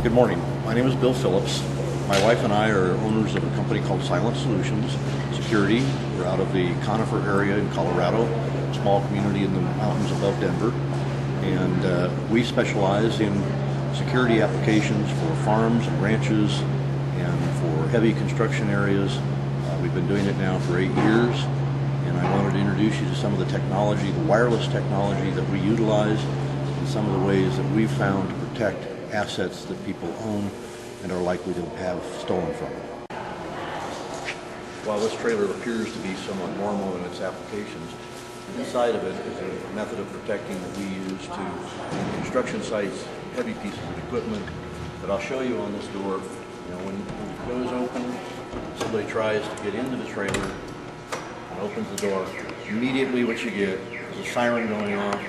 Good morning. My name is Bill Phillips. My wife and I are owners of a company called Silent Solutions Security. We're out of the Conifer area in Colorado, a small community in the mountains above Denver. And we specialize in security applications for farms and ranches and for heavy construction areas. We've been doing it now for 8 years. And I wanted to introduce you to some of the technology, the wireless technology that we utilize, and some of the ways that we've found to protect assets that people own and are likely to have stolen from them. While this trailer appears to be somewhat normal in its applications, inside of it is a method of protecting that we use to, in construction sites, heavy pieces of equipment that I'll show you on this door. You know, when it goes open, somebody tries to get into the trailer and opens the door. Immediately what you get is a siren going off,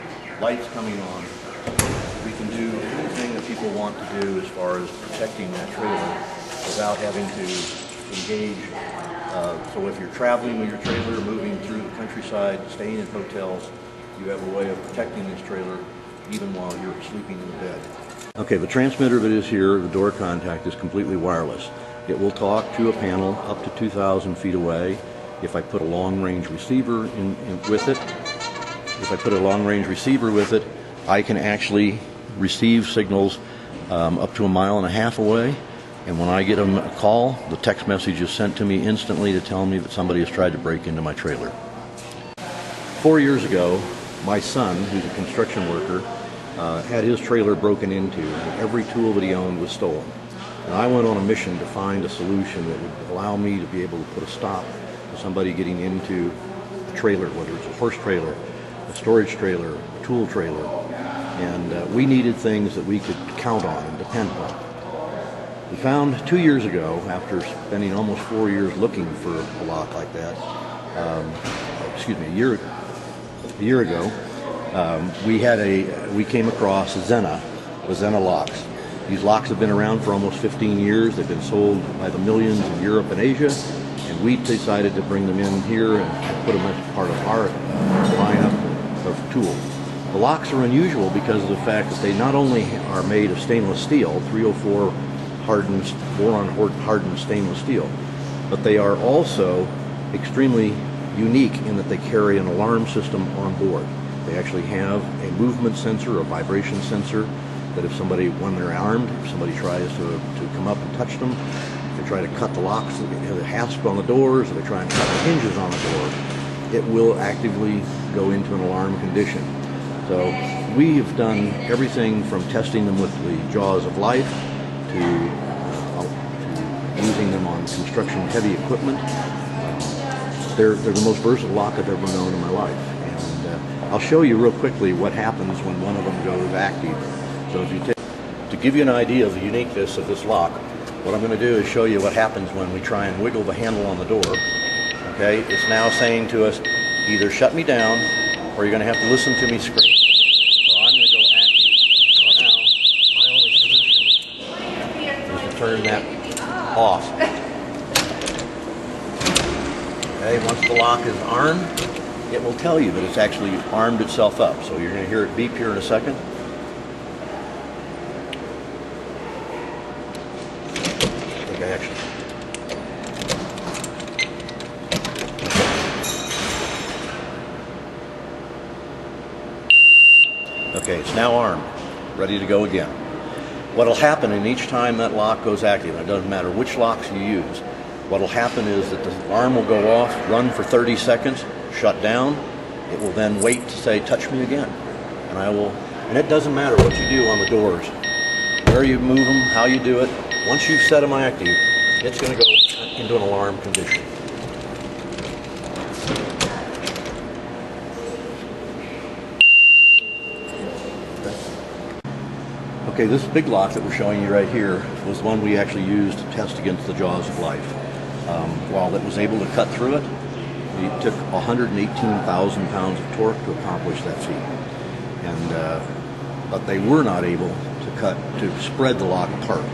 lights coming on. We can do anything that people want to do as far as protecting that trailer without having to engage. So if you're traveling with your trailer, moving through the countryside, staying in hotels, you have a way of protecting this trailer even while you're sleeping in the bed. Okay, the transmitter that is here, the door contact, is completely wireless. It will talk to a panel up to 2,000 feet away. If I put a long-range receiver with it, I can actually receive signals up to 1.5 miles away, and when I get a call, the text message is sent to me instantly to tell me that somebody has tried to break into my trailer. 4 years ago, my son, who's a construction worker, had his trailer broken into, and every tool that he owned was stolen. And I went on a mission to find a solution that would allow me to be able to put a stop to somebody getting into a trailer, whether it's a horse trailer, a storage trailer, a tool trailer. And we needed things that we could count on and depend on. We found 2 years ago, after spending almost 4 years looking for a lock like that, a year ago, we came across Zena locks. These locks have been around for almost 15 years. They've been sold by the millions in Europe and Asia, and we decided to bring them in here and put them as part of our lineup of tools. The locks are unusual because of the fact that they not only are made of stainless steel, 304 boron hardened stainless steel, but they are also extremely unique in that they carry an alarm system on board. They actually have a movement sensor, a vibration sensor, that if somebody, when they're armed, if somebody tries to come up and touch them, if they try to cut the locks, the hasp on the doors, if they try and cut the hinges on the door, it will actively go into an alarm condition. So we have done everything from testing them with the Jaws of Life to using them on construction heavy equipment. They're the most versatile lock I've ever known in my life. And I'll show you real quickly what happens when one of them goes active. So if you to give you an idea of the uniqueness of this lock, what I'm going to do is show you what happens when we try and wiggle the handle on the door. Okay, it's now saying to us, either shut me down or you're going to have to listen to me scream. So I'm going to go active. So now my only solution is to turn that off. Okay, once the lock is armed, it will tell you that it's actually armed itself up. So you're going to hear it beep here in a second. Action. Okay, it's now armed, ready to go again. What will happen in each time that lock goes active, and it doesn't matter which locks you use, what will happen is that the alarm will go off, run for 30 seconds, shut down. It will then wait to say, touch me again. And it doesn't matter what you do on the doors, where you move them, how you do it. Once you've set them active, it's going to go into an alarm condition. Okay, this big lock that we're showing you right here was the one we actually used to test against the Jaws of Life. While it was able to cut through it, it took 118,000 pounds of torque to accomplish that feat. But they were not able to spread the lock apart.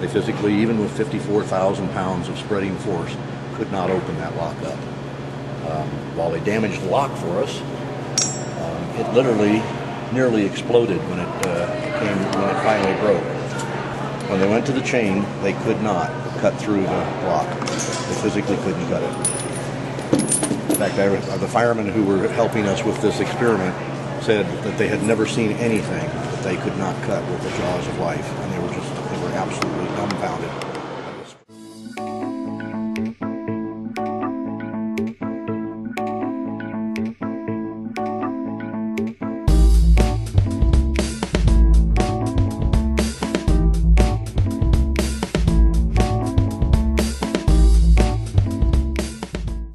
They physically, even with 54,000 pounds of spreading force, could not open that lock up. While they damaged the lock for us, it literally nearly exploded when it finally broke. When they went to the chain, they could not cut through the lock. They physically couldn't cut it. In fact, the firemen who were helping us with this experiment said that they had never seen anything that they could not cut with the jaws of life, and they were absolutely dumbfounded.